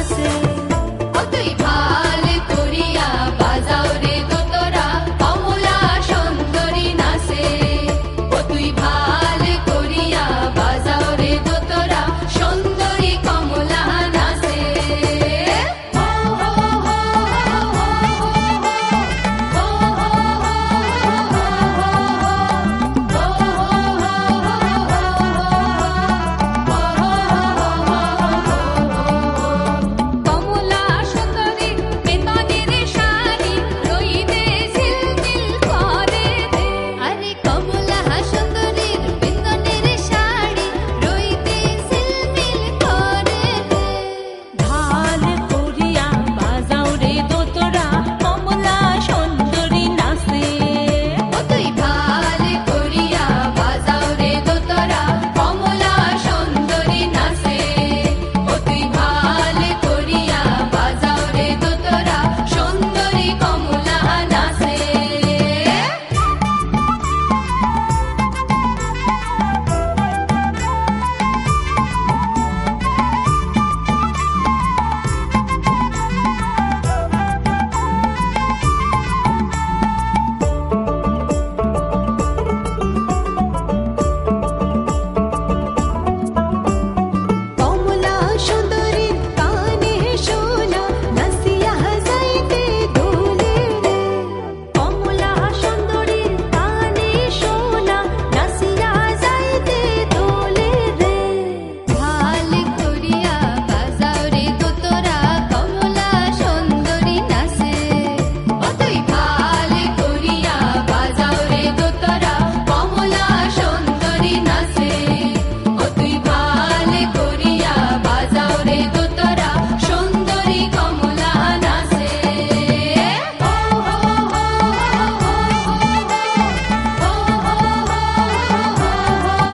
নাচে। ও তুই ভাল করিয়া বাজাও রে দোতরা, কমলা সুন্দরী নাচে। ও তুই ভাল করিয়া বাজাও রে দোতরা, সুন্দরী কমলা নাচে। হো হো হো হো কমলা সুন্দরী বেতনের শাড়ি রইতে ঝিলমিল করে রে। আরে কমলা সুন্দরীর বেতনের শাড়ি রইতে ঝিলমিল করে রে। ভাল করিয়া বাজাও রে দোতরা, কমলা সুন্দরী নাচে। ও তুই ভাল করিয়া বাজাও রে দোতরা, কমলা সুন্দরী নাচে। ও তুই ভাল করিয়া বাজাও রে দোতরা, সুন্দরী কমলা নাচে। কমলা সুন্দরী